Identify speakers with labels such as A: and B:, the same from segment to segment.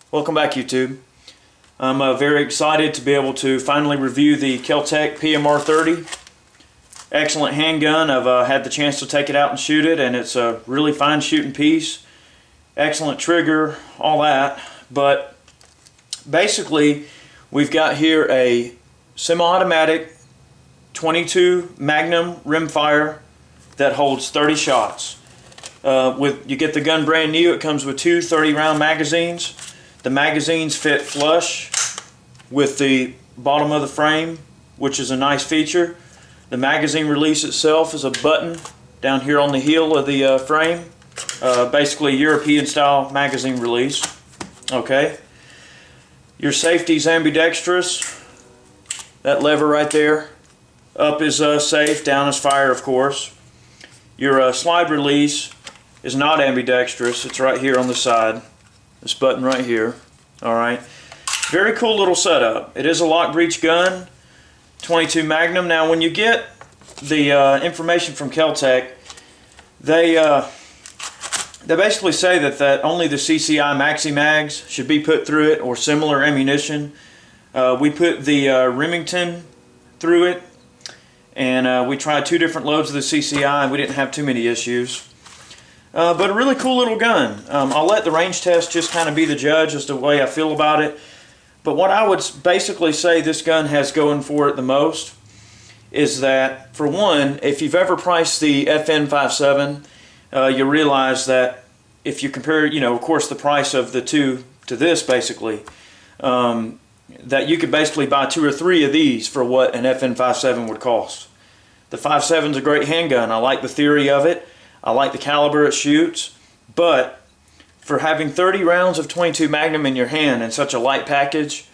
A: Welcome back, YouTube. I'm very excited to be able to finally review the Keltec PMR-30. Excellent handgun. I've had the chance to take it out and shoot it, and it's a really fine shooting piece. Excellent trigger, all that. But basically, we've got here a semi-automatic 22 Magnum rimfire that holds 30 shots. You get the gun brand new. It comes with two 30-round magazines. The magazines fit flush with the bottom of the frame, which is a nice feature. The magazine release itself is a button down here on the heel of the frame. Basically European style magazine release. Okay. Your safety's ambidextrous. That lever right there. Up is safe, down is fire, of course. Your slide release is not ambidextrous. It's right here on the side. This button right here. Alright. Very cool little setup. It is a lock breech gun. 22 Magnum. Now when you get the information from Keltec, they basically say that only the CCI Maxi Mags should be put through it, or similar ammunition. We put the Remington through it, and we tried two different loads of the CCI, and we didn't have too many issues. But a really cool little gun. I'll let the range test just kind of be the judge as to the way I feel about it. But what I would basically say this gun has going for it the most is that, for one, if you've ever priced the FN57, you realize that if you compare, of course, the price of the two to this, basically, that you could basically buy two or three of these for what an FN57 would cost. The 57 is a great handgun. I like the theory of it. I like the caliber it shoots, but for having 30 rounds of 22 Magnum in your hand in such a light package,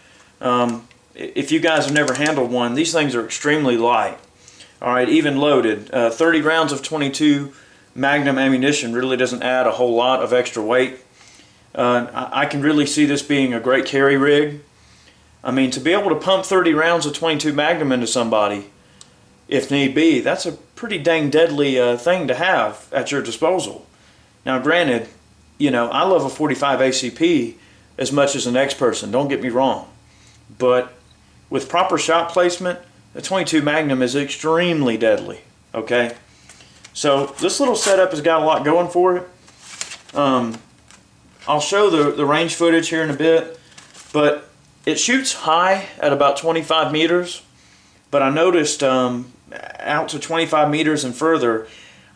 A: if you guys have never handled one, these things are extremely light. Alright, even loaded. 30 rounds of 22 Magnum ammunition really doesn't add a whole lot of extra weight. I can really see this being a great carry rig. I mean, to be able to pump 30 rounds of 22 Magnum into somebody, if need be, that's a pretty dang deadly thing to have at your disposal. Now granted, I love a 45 ACP as much as the next person, don't get me wrong. But with proper shot placement, the 22 Magnum is extremely deadly. Okay? So this little setup has got a lot going for it. I'll show the range footage here in a bit, but it shoots high at about 25 meters. But I noticed out to 25 meters and further,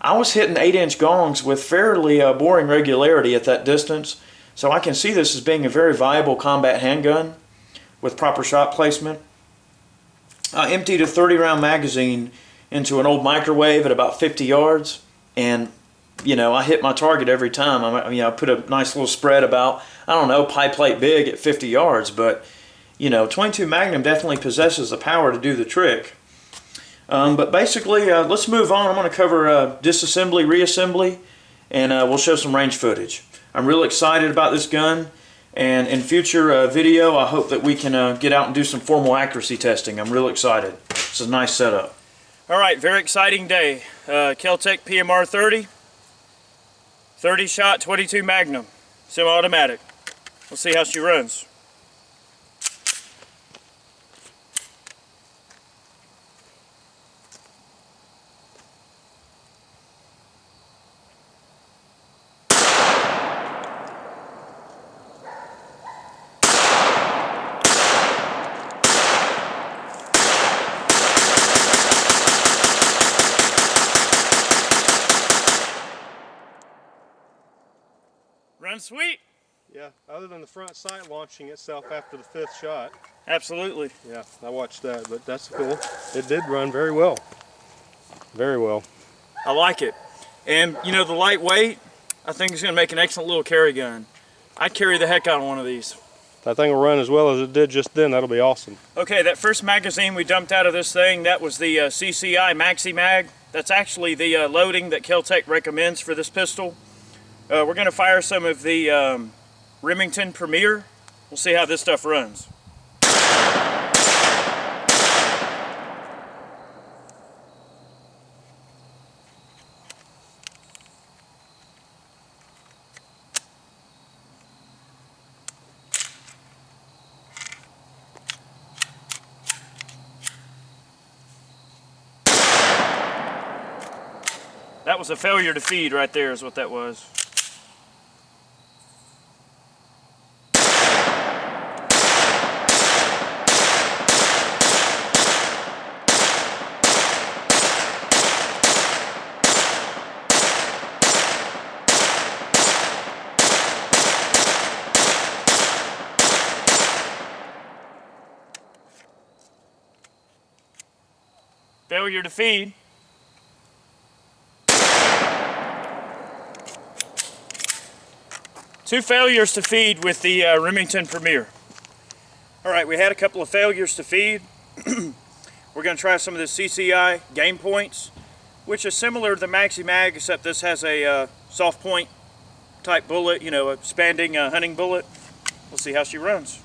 A: I was hitting 8-inch gongs with fairly boring regularity at that distance. So I can see this as being a very viable combat handgun with proper shot placement. I emptied a 30-round magazine into an old microwave at about 50 yards, and I hit my target every time. I put a nice little spread about, I don't know, pie plate big at 50 yards, but 22 Magnum definitely possesses the power to do the trick. But basically, let's move on. I'm going to cover disassembly, reassembly, and we'll show some range footage. I'm real excited about this gun, and in future video, I hope that we can get out and do some formal accuracy testing. I'm real excited. It's a nice setup. Alright, very exciting day. Keltec PMR-30, 30-shot 22 Magnum, semi-automatic. Let's see how she runs. Run sweet.
B: Yeah, other than the front sight launching itself after the 5th shot.
A: Absolutely.
B: Yeah, I watched that, but that's cool. It did run very well. Very well.
A: I like it. And the lightweight, I think it's going to make an excellent little carry gun. I'd carry the heck out of one of these.
B: If that thing will run as well as it did just then, that'll be awesome.
A: Okay, that first magazine we dumped out of this thing, that was the CCI Maxi Mag. That's actually the loading that Keltec recommends for this pistol. We're going to fire some of the Remington Premier. We'll see how this stuff runs. That was a failure to feed right there is what that was. Failure to feed. Two failures to feed with the Remington Premier. Alright, we had a couple of failures to feed. We're going to try some of the CCI game points, which is similar to the Maxi Mag, except this has a soft point type bullet, you know, a expanding hunting bullet. We'll see how she runs.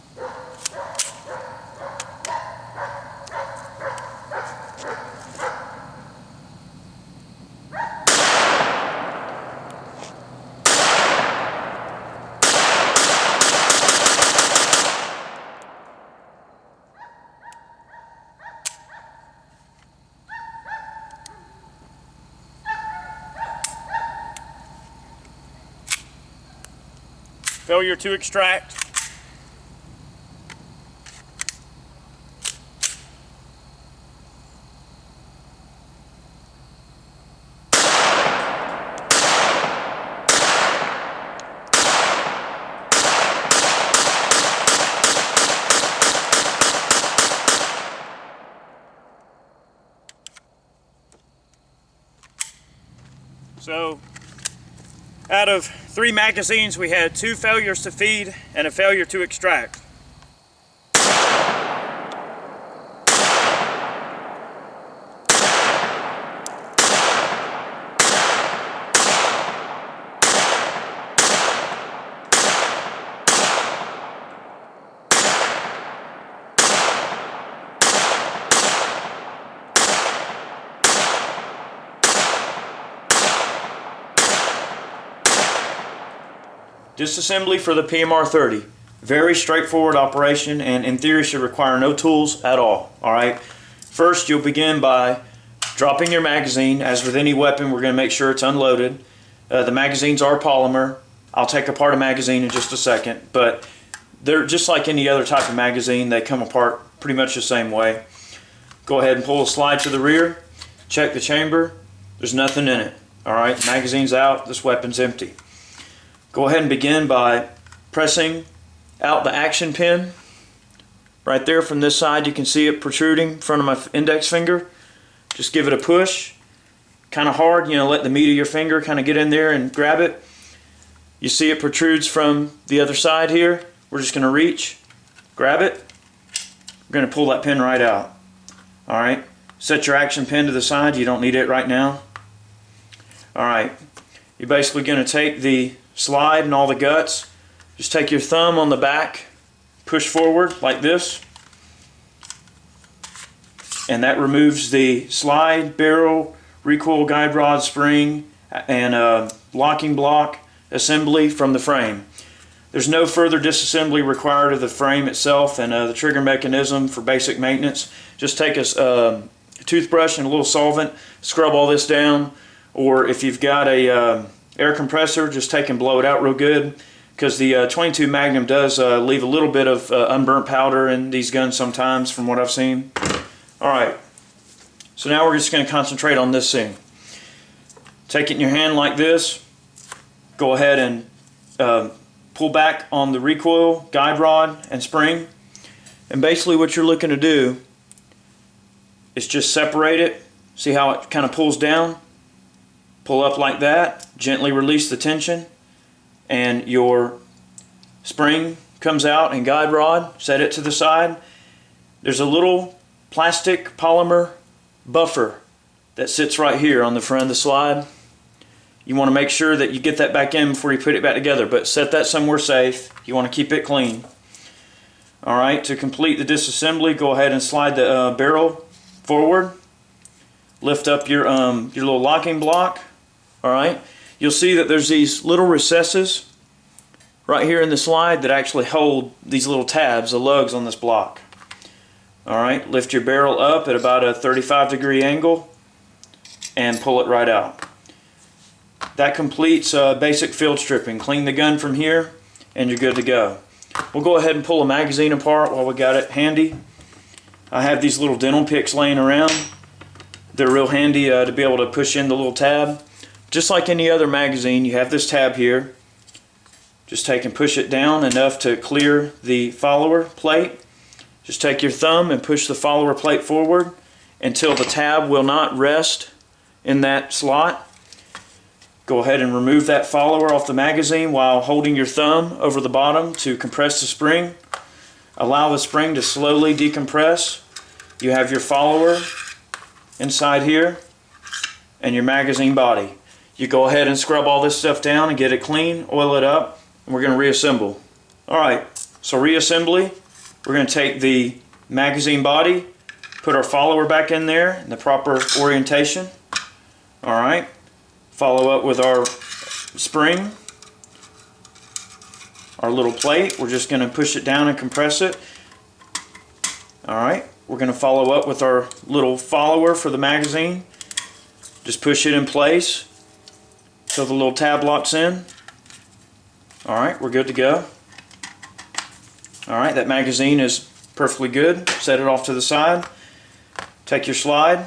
A: Failure to extract. So, out of 3 magazines, we had 2 failures to feed and a failure to extract. Disassembly for the PMR-30. Very straightforward operation, and in theory should require no tools at all. Alright, first you'll begin by dropping your magazine. As with any weapon, we're going to make sure it's unloaded. The magazines are polymer. I'll take apart a magazine in just a second, but they're just like any other type of magazine. They come apart pretty much the same way. Go ahead and pull the slide to the rear. Check the chamber. There's nothing in it. Alright, magazine's out. This weapon's empty. Go ahead and begin by pressing out the action pin. Right there from this side you can see it protruding in front of my index finger. Just give it a push. Kind of hard, you know, let the meat of your finger kind of get in there and grab it. You see it protrudes from the other side here. We're just going to reach, grab it. We're going to pull that pin right out. Alright, set your action pin to the side. You don't need it right now. Alright, you're basically going to take the slide and all the guts. Just take your thumb on the back, push forward like this, and that removes the slide, barrel, recoil guide rod, spring, and locking block assembly from the frame. There's no further disassembly required of the frame itself and the trigger mechanism for basic maintenance. Just take a toothbrush and a little solvent, scrub all this down, or if you've got a air compressor, just take and blow it out real good, because the 22 Magnum does leave a little bit of unburnt powder in these guns sometimes, from what I've seen. Alright, so now we're just going to concentrate on this thing. Take it in your hand like this. Go ahead and pull back on the recoil, guide rod, and spring. And basically what you're looking to do is just separate it. See how it kind of pulls down? Pull up like that, gently release the tension, and your spring comes out and guide rod, set it to the side. There's a little plastic polymer buffer that sits right here on the front of the slide. You want to make sure that you get that back in before you put it back together, but set that somewhere safe. You want to keep it clean. Alright, to complete the disassembly, go ahead and slide the barrel forward. Lift up your little locking block. Alright, you'll see that there's these little recesses right here in the slide that actually hold these little tabs, the lugs on this block. Alright, lift your barrel up at about a 35-degree angle and pull it right out. that completes basic field stripping. Clean the gun from here and you're good to go. We'll go ahead and pull a magazine apart while we got it handy. I have these little dental picks laying around. They're real handy to be able to push in the little tab. Just like any other magazine, you have this tab here. Just take and push it down enough to clear the follower plate. Just take your thumb and push the follower plate forward until the tab will not rest in that slot. Go ahead and remove that follower off the magazine while holding your thumb over the bottom to compress the spring. Allow the spring to slowly decompress. You have your follower inside here and your magazine body. You go ahead and scrub all this stuff down and get it clean, oil it up, and we're going to reassemble. Alright, so reassembly, we're going to take the magazine body, put our follower back in there in the proper orientation. Alright, follow up with our spring, our little plate. We're just going to push it down and compress it. Alright, we're going to follow up with our little follower for the magazine. Just push it in place so the little tab locks in. Alright, we're good to go. Alright, that magazine is perfectly good. Set it off to the side. Take your slide,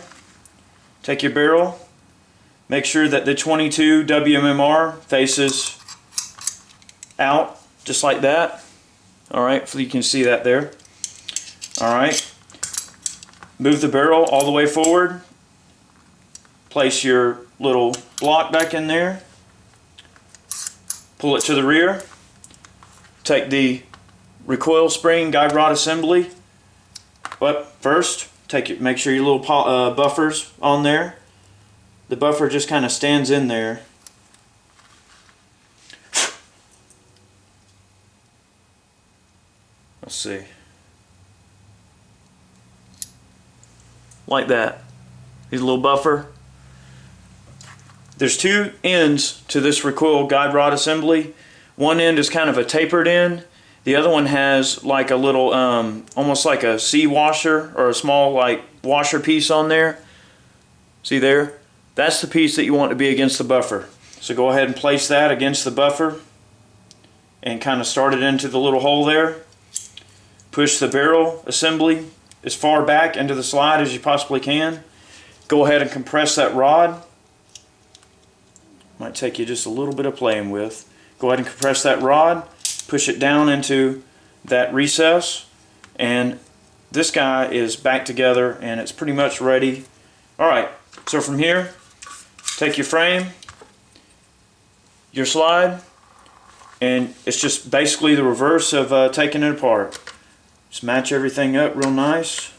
A: take your barrel, make sure that the 22 WMMR faces out, just like that. Alright, so you can see that there. Alright, move the barrel all the way forward. Place your little block back in there. Pull it to the rear. Take the recoil spring guide rod assembly. But first, make sure your little buffer's on there. The buffer just kind of stands in there. Let's see. Like that. Here's a little buffer. There's two ends to this recoil guide rod assembly. One end is kind of a tapered end. The other one has like a little, almost like a C washer or a small like washer piece on there. See there? That's the piece that you want to be against the buffer. So go ahead and place that against the buffer and kind of start it into the little hole there. Push the barrel assembly as far back into the slide as you possibly can. Go ahead and compress that rod. Might take you just a little bit of playing with. Go ahead and compress that rod, push it down into that recess, and this guy is back together and it's pretty much ready. Alright, so from here, take your frame, your slide, and it's just basically the reverse of taking it apart. Just match everything up real nice.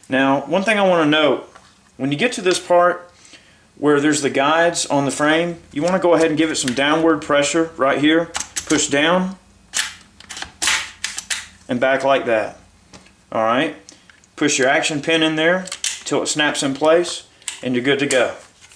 A: Now, one thing I want to note, when you get to this part where there's the guides on the frame, you want to go ahead and give it some downward pressure right here. Push down and back like that. Alright, push your action pin in there till it snaps in place and you're good to go.